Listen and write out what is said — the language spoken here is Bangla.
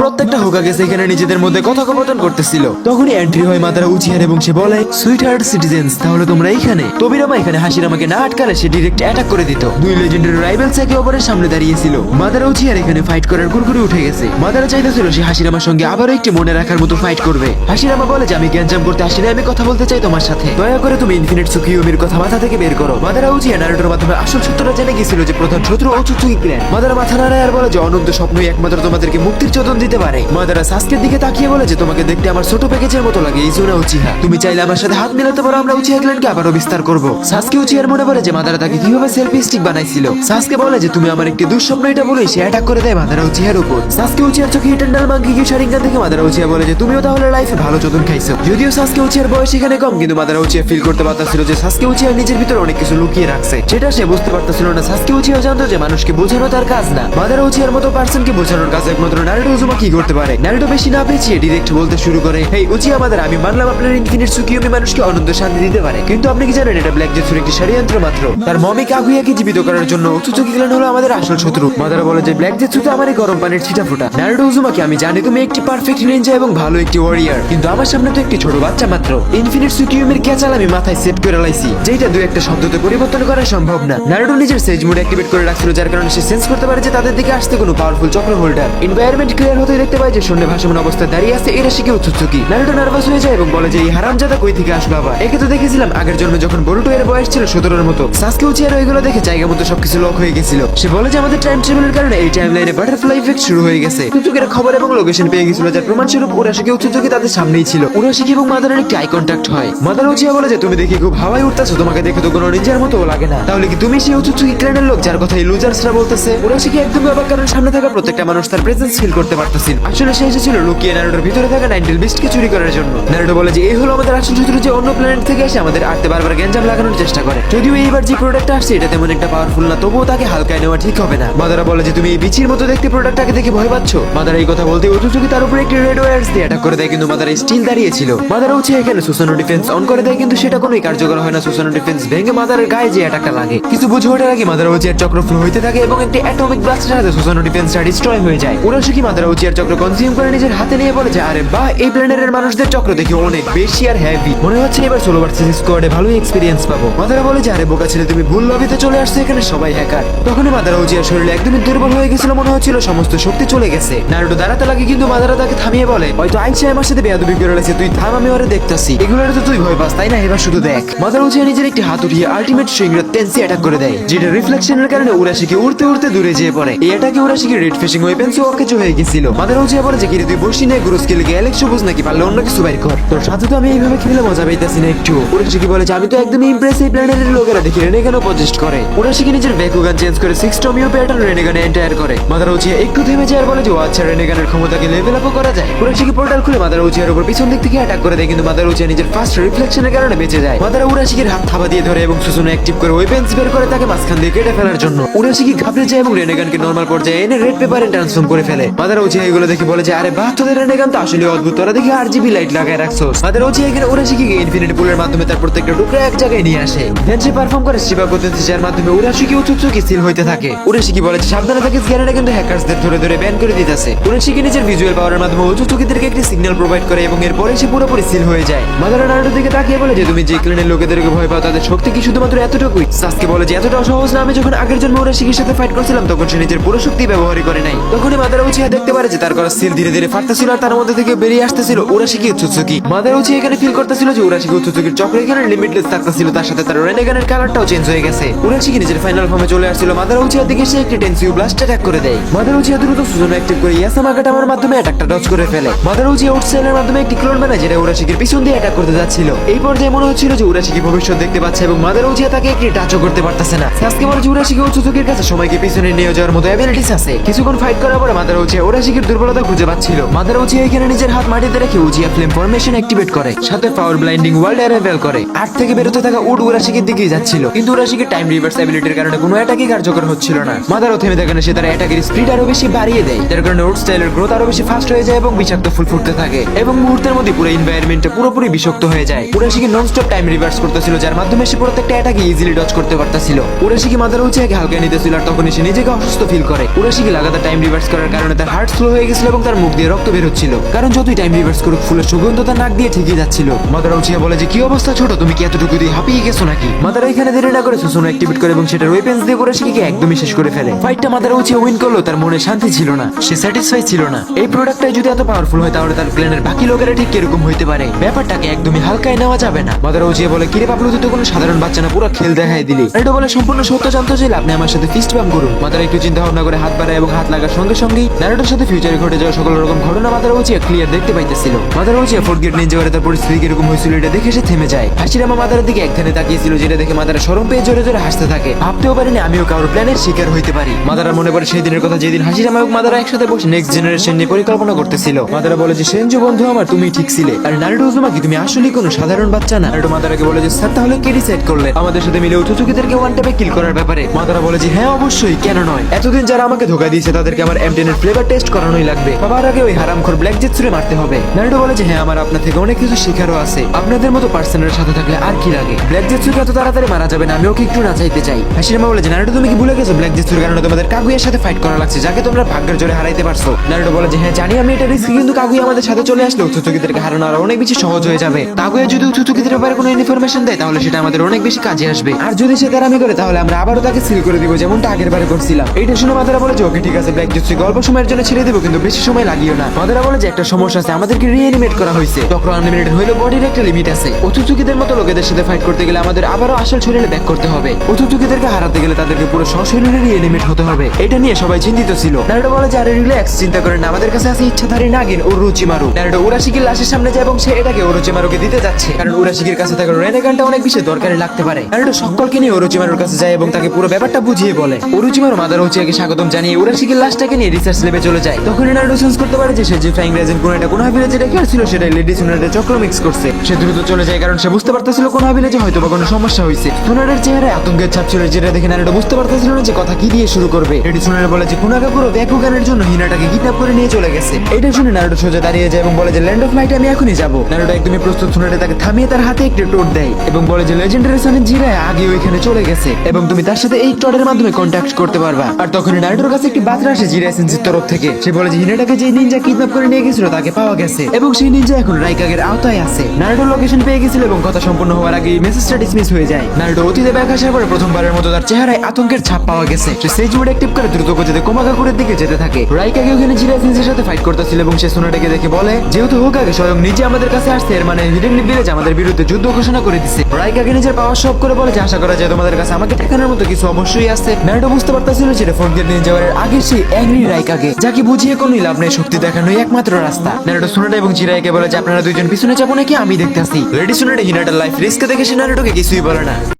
প্রত্যেকটা হোকাগে সেখানে নিজেদের মধ্যে কথোপকথন করতেছিল। তখনই এন্ট্রি হয় মাদারা উচিহার এবং সে বলে, সুইট হার্ট সিটিজেন্স, তাহলে তোমরা এইখানে? তোবিরামা এখানে হাসিরামাকে না আটকালে সে ডিরেক্ট অ্যাটাক করে দিত। দুই লেজেন্ডারি রাইভালস একে অপরের সামনে দাঁড়িয়েছিল। মাদারা উচিহার এখানে ফাইট করার কুরকুরে উঠে গেছে। মাদারা চাইতেছিল সে হাসিরামার সঙ্গে আবারও একটি মনে রাখার মতো ফাইট করবে। হাসিরামা বলে যে আমি গ্যাঞ্জাম করতে আসিনি, আমি কথা বলতে চাই তোমার সাথে। দয়া করে তুমি ইনফিনিট সুকিউমির কথা মাথা থেকে বের করো। মাদারা উচিহা নারুটোর মাধ্যমে আসল সত্যটা জেনে গিয়েছিল যে প্রধান শত্রু ওচুৎসুকি ক্ল্যান। মাদারা মাথা নাড়ায় আর বলে যে অনন্ত স্বপ্নই একমাত্র তোমাদেরকে মুক্তির চোদন দিতে পারে। মাদারা সাসকের দিকে তাকিয়ে বলে যে তোমাকে দেখতে আমার ছোট প্যাকেজের মতো লাগে ইজুনা উচিহা, তুমি চাইলে আমার সাথে হাত মিলাতে পারো, আমরা উচিহা ক্ল্যানকে আবারও বিস্তার করব। সাসকে উচিহার মনে পড়ে যে মাদারা তাকে কিভাবে সেলফি স্টিক বানাইছিল। সাসকে বলে যে তুমি আমার একটি দুঃস্বপ্ন, এটা বলে সে অ্যাটাক করে দেয় মাদারা উচিহার উপর। সাসকে উচিহার চোখে ইটারনাল মাঙ্কি কিউ শারিঙ্গান থেকে মাদারা উচিহা বলে যে তুমিও তাহলে লাইফে ভালো চোদন খাইছো। যদিও সাসকে উচিহার বয়স এখানে কম, কিন্তু মাদারা উচিহা ফিল করতে পারতাছিল যে সাসকে উচিহা নিজের ভিতরে অনেক কিছু লুকিয়ে রাখছে, যেটা সে বুঝতে পারতেছিল না। সাসকে উচিহা জানতো যে মানুষকে বোঝানো তার কাজ না, মাদারা উচিহার মতো পার্সনকে বোঝানোর কাজ একমাত্র নারুটো উজুমাকি করতে পারে। নারুটো বেশি না পেঁচিয়ে ডিরেক্ট বলতে শুরু করে, হেই উচিহা মাদারা, আমি মানলাম আপনার ইনফিনিট সুকিউমি মানুষকে অনন্ত শান্তি দিতে পারে, কিন্তু আপনি কি জানেন এটা ব্ল্যাক জেটসুর একটি ষড়যন্ত্র মাত্র। তার মমি কাগুয়াকে জীবিত করার জন্য ওচুৎসুকি ক্ল্যান হলো আমাদের আসল শত্রু। মাদারা বলে যে ব্ল্যাক জেটসু তো আমারই গরম পানির ছিটাফোঁটা। নারুটো উজুমাকি, আমি জানি তুমি একটি পারফেক্ট নিনজা এবং ভালো একটি ওয়ারিয়ার, কিন্তু আমার সামনে তো একটি ছোট বাচ্চা মাত্র। ইনফিনিট সুকিউমির ক্যাচাল আমি মাথায় সেট করে লাইছি, যেটা দুই একটা শব্দতে পরিবর্তন করা সম্ভব না। নারুটো নিজের সেজ মোড অ্যাক্টিভেট করে রাখছিল, যার কারণে সে সেন্স করতে পারে যে তাদের দিকে আসতে কোনো পাওয়ারফুল চক্র হোল্ডার। এনভায়রনমেন্ট ক্লিয়ার হতে দেখতে পায় যে শূন্য ভাসমান অবস্থায় দাঁড়িয়ে আছে ইরাশিকি ওচুৎসুকি। নারুটো নার্ভাস হয়ে যায় এবং বলে যে এই হারামজাদা কই থেকে আসলো আবার, একে তো দেখেছিলাম আগের জন্মে যখন বরুটো এর বয়স ছিল 17 মতো। সাসকে উচিহার ওইগুলো দেখে জায়গা মতো সবকিছু লক হয়ে গেছিল। সে বলে যে আমাদের টাইম ট্রাভেলের কারণে এই টাইমলাইনে বাটারফ্লাই ইফেক্ট শুরু হয়ে গেছে। ওচুৎসুকির খবর এবং লোকেশন পেয়ে গেছিল, যার প্রমাণস্বরূপ উরাশিকি ওচুৎসুকি তাদের সামনেই ছিল। উরাশিকি এবং মাদারার একটি আই কন্টাক্ট হয়। মাদারা উচিহা বলে যে তুমি দেখি খুব হাওয়ায় উঠতেছো, তোমাকে দেখে তো কোনো নিনজার মতো লাগে না, তাহলে কি তুমি সেই ওচুৎসুকি ক্ল্যানের লোক যার কথা এই লুজার্সরা বলতেছে? উরাশিকি একদম অবাক, কারণ সামনে থাকা প্রত্যেকটা মানুষ তার প্রেজেন্স ফিল করতে পারতেছিল। আসলে সে এসেছিল লুকিয়ে নারুটোর ভিতরে থাকা নাইনটেল বিস্টকে চুরি করার জন্য। নারুটো বলে যে এই হলো আমাদের আসল শত্রু, যে অন্য প্ল্যানেট থেকে এসে আমাদের আটতে বারবার গ্যাঞ্জাম লাগানোর চেষ্টা করে। যদিও এইবার যে প্রোডাক্টটা আসছে এটা তেমন একটা পাওয়ারফুল না, তবুও তাকে হালকায় নেওয়া ঠিক হবে না। মাদারা বলে যে তুমি এই বিচির মতো দেখতে প্রোডাক্টটাকে দেখে ভয় পাচ্ছ। মাদারা এই কথা বলতে ওচুৎসুকি তার উপরে একটি রেড ওয়্যারস দিয়ে অ্যাটাক করে দেয়, কিন্তু মাদারা স্টিল দাঁড়িয়ে ছিল। মাদারা উচিহা এখানে সুসানো ডিফেন্স অন করে দেয়, কিন্তু সেটা কোনোই কার্যকর হয় না। সুসানো ডিফেন্স ভেঙে মাদারের গায়ে যে অ্যাটাকটা লাগে, কিছু বুঝে ওঠার আগে মাদারা উচিহার চক্র ফ্লো হইতে থাকে এবং একটি অ্যাটমিক ব্লাস্টের সাথে সুসানো ডিফেন্সটা ডিস্ট্রয় হয়ে যায়। উরাশিকি মাদারা উচিহার চক্র কনজিউম করে নিজের হাতে নিয়ে বলে যে আরে বাহ, এই প্ল্যানেটের মানুষদের চক্র দেখি অনেক বেশি আর হেভি, মনে হচ্ছে এবার সোলো ভার্সেস স্কোয়াডে ভালোই এক্সপেরিয়েন্স পাবো। মাদারা বলে যে আরে বোকা ছেলে, তুমি ভুল লবিতে চলে আসছে, এখানে সবাই হ্যাকার। তখনই মাদারা উচিহার শরীরে একদমই দুর্বল হয়ে গেছিল, মনে হচ্ছিল সমস্ত শক্তি চলে গেছে। নারুটো দাঁড়াতে লাগে, কিন্তু মাদারা তাকে থামিয়ে বলে হয়তো আইসা আমার সাথে বেয়াদবি করে রয়েছে, তুই থাম, আমি ওরে দেখতাছি। এগুলোর তো তুই ভয় পাস তাই না, এবার শুধু দেখ। মাদারা উচিহা নিজের একটি হাত উঠিয়ে আলটিমেট সুইংরা টেন্সি অ্যাটাক করে দেয়, যেটা রিফ্লেকশনের কারণে উরাশিকি উড়তে উড়তে দূরে যেয়ে পড়ে। এই অ্যাটাকে উরাশিকি রেড ফিশিং ওয়েপেন্সও অকেজো হয়ে গেছিল। মাদারা উচিহা বলে যে কি রে, তুই বসি না গুরু স্কিল গ্যালেক্সি বুঝ নাকি, পারলে অন্য কিছু বাইর কর, তোর সাথে তো আমি এইভাবে খেলে মজা পাইতাছি না একটু। উরাশিকি বলে যে আমি তো একদমই ইমপ্রেস, এই প্ল্যানেটের লোকেরা দেখি রেনেগানও পজেস্ট করে। উরাশিকি নিজের ভ্যাকুগান চেঞ্জ করে 6 টমিও প্যাটার্ন রেনেগানে এন্টায়ার করে। মাদারা উচিহা একটু থেমে যায় আর বলে যে ও আচ্ছা, রেনেগানের ক্ষমতাকে লেভেল আপও করা যায়। উরাশিকি পোর্টাল খুলে মাদারা উচিহার উপর পিছন দিক থেকে অ্যাটাক করে দেয়, কিন্তু মাদারা উচিহা নিজের ফার্স্ট রিফ্লেকশনের কারণে বেঁচে যায়। মাদারা উরাশিকির হাত থাবা দিয়ে ধরে এবং সুসুনো অ্যাক্টিভ করে ওয়েপেন্স বের করে তাকে মাঝখান দিয়ে কেটে ফেলার জন্য। উরাশিকি ঘাবড়ে যায় এবং রেনেগানকে নরমাল পর্যায়ে এনে রেড পেপারে ট্রান্সফর্ম করে ফেলে। মাদারা উচিহা এগুলো দেখে বলে যে আরে বাহ, তোদের রেনেগান তো আসলে অদ্ভুত, তোরা দেখি আরজিবি লাইট লাগায় রাখছোস। মাদারা উচিহা এখানে উরাশিকিকে ইনফিনিটি পুলের মাধ্যমে তার প্রত্যেকটা টুকরা এক জায়গায় নিয়ে আসে। দেন সে পারফর্ম করে শিবা গতেন্সি, যার মাধ্যমে উরাশিকি ওচুৎসুকি সিল হইতে থাকে। উরাশিকি বলে যে সাবধানে থাকিস, জ্ঞানেরা কিন্তু হ্যাকারসদের ধরে ধরে ব্যান করে দিতেছে। উরাশিকি নিজের ভিজুয়াল পাওয়ারের মাধ্যমে ওচুৎসুকিদেরকে একটি সিগন্যাল প্রোভাইড করে এবং এরপরে সে পুরোপুরি সিল হয়ে যায়। মাদারা নারুটোর দিকে তাকিয়ে বলে যে তুমি যে ক্ল্যানের লোকেদেরকে ভয় পাও তাদের শক্তি কি শুধুমাত্র এতটুকুই? সাসকে বলে যে এতটাও সহজ না, আমি যখন আগের জন্মে উরাশিকির সাথে ফাইট করছিলাম তখন সে নিজের পুরো শক্তি ব্যবহারই করে নাই। তখনই মাদারা উচিহা দেখতে পারে যে তার করা সিল ধীরে ধীরে ফাটতেছিল আর তার মধ্যে থেকে বেরিয়ে আসতেছিল উরাশিকি ওচুৎসুকি। মাদারা উচিহা এখানে ফিল করতেছিল যে উরাশিকি ওচুৎসুকির চক্র এখানে লিমিটলেস থাকতেছিল, তার সাথে তার রেনেগানের কালারটাও চেঞ্জ হয়ে গেছে। উরাশিকি নিজের ফাইনাল ফর্মে চলে আসছিল। মাদারা উচিহার দিকে সে একটি টেনসিউ ব্লাস্ট অ্যাটাক করে দেয়। মাদারা উচিহা দ্রুত সুজনো অ্যাক্টিভ করে ইয়াসামাকাটামার মাধ্যমে অ্যাটাকটা ডজ করে ফেলে। মাদারা উচিহা আউটসাইডের মাধ্যমে একটি ক্লোন বানায় যেটা উরাশিকির পিছন দিয়ে অ্যাটাক করতে যাচ্ছিল। এই পর্যায়ে মনে হচ্ছিল যে উরাশিকি ভবিষ্যৎ দেখতে পাচ্ছে এবং মাদারা উচিহা তাকে একটি টাচও করতে পারতেছে না। সাসকে বলে যে উরাশিকি ওচুৎসুকির কাছে সময়কে পিছনে নিয়ে যাওয়ার মতো অ্যাবিলিটিস আছে। কিছুক্ষণ ফাইট করার পরে মাদারা উচিহা উরাশিকির দুর্বলতা খুঁজে পাচ্ছিল। মাদারা উচিহা এখানে নিজের হাত মাটিতে রেখে উচিহা ফ্লেম ফরমেশন অ্যাক্টিভেট করে, সাথে পাওয়ার ব্লাইন্ডিং ওয়ার্ল্ড অ্যারাইভেল করে। আট থেকে বেরোতে থাকা উড উরাশিকির দিকেই যাচ্ছিল, কিন্তু উরাশিকির টাইম রিভার্স অ্যাবিলিটির কারণে কোনো অ্যাটাকই কার্যকর হচ্ছিল না। মাদারাও থেমে থাকে না, সে তার অ্যাটাকের স্পিড আরো বেশি বাড়িয়ে দেয়, যার কারণে উড স্টাইলের গ্রোথ আরো বেশি ফাস্ট হয়ে যায় এবং বিষাক্ত ফুল ফুটতে থাকে এবং মুহূর্তের মধ্যে পুরো এনভায়রনমেন্টটা পুরোপুরি বিষাক্ত হয়ে যায়। উরাশিকি ননস্টপ টাইম রিভার্স করতেছিল, যার মাধ্যমে সে প্রত্যেকটা অ্যাটাকে ইজিলি ডজ করতে পারতেছিল। উরাশিকি মাদারা উচিহাকে হালকা নিতেছিল আর তখনই সে নিজেকে অসুস্থ ফিল করে। উরাশিকি লাগাতার টাইম রিভার্স করার কারণে তার হার্ট স্লো হয়ে গেছিল এবং তার মুখ দিয়ে রক্ত বের হচ্ছিল, কারণ যতই টাইম রিভার্স করুক ফুলের সুগন্ধ তার নাক দিয়ে ঠিকই যাচ্ছিল। মাদারা উচিয়া বলে যে কি অবস্থা ছোট, তুমি কি এতটুকু দিয়ে হাঁপিয়ে গেছো নাকি? মাদারা এখানে দেরি না করে সুসুনো অ্যাক্টিভেট করে এবং সেটার ওয়েপেন্স দিয়ে কুরাশিকিকে একদমই শেষ করে ফেলে। ফাইটটা মাদারা উচিয়া উইন করলো, তার মনে শান্তি ছিল না, সে স্যাটিসফাই ছিল না। এই প্রোডাক্টটাই যদি এত পাওয়ারফুল হয় তাহলে তার প্ল্যানের বাকি লোকেরা ঠিক কিরকম হইতে পারে, ব্যাপারটাকে একদমই হালকায় নেওয়া যাবে না। মাদারা উচিয়া বলে কিরে পাবলু, তুই তো কোনো সাধারণ বাচ্চা না, পুরো খেল দেখাই দিলি। নারুটো বলে সম্পূর্ণ সত্য জানতে চাইলে আপনি আমার সাথে ফিস্ট বাম করুন। মাদারা একটু চিন্তা ভাবনা করে হাত বাড়ায় এবং হাত লাগার সঙ্গে সঙ্গেই নারুটোর সাথে ফিউচারে ঘটে যাওয়া সকল রকম ঘটনা মাদারা উচিয়া ক্লিয়ার দেখতে পাইতেছিল। মাদারা উচিয়া ফোর্থ গেট নিয়ে যাওয়ার তার পরিস্থিতি কিরকম হয়েছিল এটা দেখে সে থেমে যায়। হাসিরামা মাদারার দিকে একধানে তাকিয়েছিল, যেটা দেখে মাদারা শরম পেয়ে জোরে জোরে হাসতে থাকে। ভাবতেও পারিনি আমিও কারোর প্ল্যানের শিকার হইতে পারি। মাদারা মনে পড়ে সেই দিনের কথা, যেদিন হাসিরামা এবং মাদারা একসাথে বসে নেক্সট জেনারেশন নিয়ে পরিকল্পনা করতেছিল। মাদারা বলে যে সেনজো বন্ধু আমার, তুমি ঠিক ছিলে, আর নারুটো উজুমাকি তুমি আসলে কোনো সাধারণ বাচ্চা না। নারুটো মাদারাকে বলে যে স্যার তাহলে কে ডিসাইড করলেন আমাদের সাথে মিলে উচুচুকিদেরকে ওয়ান ট্যাপে কিল করার ব্যাপারে? মাদারা বলে যে হ্যাঁ অবশ্যই, কেন নয়, এতদিন যারা আমাকে ধোকা দিয়েছে তাদেরকে আমার এমটেনের ফ্লেভার টেস্ট করানোই লাগবে, বাবার আগে ওই হারামখোর ব্ল্যাক জেটসুরে মারতে হবে। নারুটো বলে যে হ্যাঁ আমার আপনার থেকে অনেক কিছু শেখারও আছে, আপনাদের মতো পার্সনের সাথে থাকলে আর কি লাগে, ব্ল্যাক জেটসুকে এত তাড়াতাড়ি মারা যাবে না, আমি ওকে একটু না চাইতে চাই। হাসিরামা বলে যে নারুটো তুমি কি ভুলে গেছো ব্ল্যাক জেটসুর কারণে তোমাদের কাগুয়ার সাথে ফাইট করা লাগছে, যাকে তোমরা ভাগ্যের জোরে হারাইতে পারছো। নারুটো বলে যে হ্যাঁ জানি আমি এটা রিস্কি, কিন্তু কাগুয়া আমাদের সাথে চলে আসলে উচুচুকিদেরকে হারানো আর অনেক বেশি সহজ হয়ে যাবে। কাগুয়া যদি উচুচুকিদের ব্যাপারে কোনো ইনফরমেশন দেয় তাহলে সেটা আমাদের অনেক বেশি কাজে আসবে, আর যদি সে তারামি করে তাহলে আমরা আবারও তাকে সিল করে দিব যেমনটা আগের বারে করছিলাম। এইটা শুনে মাদারা বলে যে ওকে ঠিক আছে, ব্ল্যাক জেটসুকে অল্প সময়ের জন্য ছেড়ে দেবো, কিন্তু বেশি সময় লাগিও না। মাদারা বলে যে একটা সমস্যা আছে, আমাদেরকে রিঅ্যানিমেট করা হয়েছে, চক্র আনলিমিটেড হইলেও বডির একটা লিমিট আছে। উচুচুকিদের মতো লোকেদের সাথে ফাইট করতে গেলে আমাদের আবারও আসল শরীরে ব্যাক করতে হবে, উচুচুকিদেরকে হারাতে গেলে তাদেরকে পুরো সশরীরে রিঅ্যানিমেট হতে হবে। এটা নিয়ে সবাই চিন্তিত ছিল। নারুটো বলে যে আরে রিল্যাক্স, চিন্তা করেন না, আমাদের কাছে আছে ইচ্ছাধারী নাগিন ওরোচিমারু। নারুটো উরাশিকির লাশের সামনে যায় এবং সে এটাকে ওরোচিমারুকে দিতে যাচ্ছে, কারণ উরাশিকির কাছে থাকা রেনেগানটা অনেক বেশি দরকারে লাগতে পারে। নারুটো সকলকে নিয়ে ওরোচিমারুর কাছে যায় এবং তাকে পুরো ব্যাপারটা বুঝিয়ে বলে। ওরোচিমারু মাদারা উচিয়াকে স্বাগতম জানিয়ে উরাশিকির লাশটাকে নিয়ে রিসার্চ ল্যাবে চলে যায়। তখনই নারুটো সেন্স করতে পারে যে সে যে ফ্লাইং রেজেন্ট কোন একটা কোনোহা ভিলেজে রেখে আসছিল সেটা লেডি সুনারের চক্র মিক্স করছে। সে দ্রুত চলে যায় কারণ সে বুঝতে পারতেছিল কোনোহা ভিলেজে হয়তো বা কোনো সমস্যা হয়েছে। সুনারের চেহারায় আতঙ্কের ছাপ ছিল, যেটা দেখে নারুটো বুঝতে পারতেছিল না যে কথা কি দিয়ে শুরু করবে। লেডি সুনারে বলে যে কুনাগা পুরো ব্যাকুগানের জন্য হিনাটাকে কিডন্যাপ করে নিয়ে চলে গেছে। এটা শুনে নারুটো সোজা দাঁড়িয়ে যায় এবং বলে যে ল্যান্ড অফ লাইট আমি এখনই যাবো। নারুটো একদমই প্রস্তুত। সুনারে তাকে থামিয়ে তার হাতে একটি টোট দেয় এবং বলে যে লেজেন্ডারি সনিক জিরায় আগে ওইখানে চলে গেছে এবং তুমি তার সাথে এই টোটের মাধ্যমে কন্ট্যাক্ট করতে পারবা। আর তখনই নারুটোর কাছে একটি বার্তা আসে জিরাই সেন্সির তরফ থেকে। সে বলে যে হিনাটাকে যে নিনজা কিডন্যাপ করে নিয়ে গেছিল তাকে পাওয়া গেছে এবং সেই নিনজা এখন রাইকাগের আওতায় আছে। নারুটো লোকেশন পেয়ে গেছিল এবং কথা সম্পূর্ণ হওয়ার আগে মেসেজটা ডিসমিস হয়ে যায়। নারুটো অতীতে ব্যাক আসার পরে প্রথমবারের মতো তার চেহারায় আতঙ্কের ছাপ পাওয়া গেছে। সে সেজ মোড অ্যাক্টিভ করে দ্রুত গতিতে কোমাগাকুরের দিকে যেতে থাকে। রাইকাগে ওখানে জিরাই সেন্সের সাথে ফাইট করতেছিল এবং সে সোনাটাকে দেখে বলে যেহেতু হোকাগে স্বয়ং নিজে আমাদের কাছে আসছে, এর মানে হিডেন ভিলেজ আমাদের বিরুদ্ধে যুদ্ধ ঘোষণা করে দিছে। রাইকাগে নিজের পাওয়ার সব করে বলে যে আশা করা যায় তোমাদের কাছে আমাকে ঠেকানোর মতো কিছু অবশ্যই আছে। নারুটো বুঝতে পারতেছিল যে ফোর্থ গেট নিয়ে যাওয়ার আগে সেই অ্যাংরি রাইকাগে, যাকে বুঝিয়ে কোনোই লাভ নেই, শক্তি দেখানোই একমাত্র রাস্তা। নারুটো সোনাটা এবং জিরাইকে বলে যে আপনারা দুইজন পিছনে যাবো নাকি আমি দেখতেছি। রেডি সোনাটা হিনাটার লাইফ রিস্ক দেখে সে নারুটোকে কিছুই বলে না।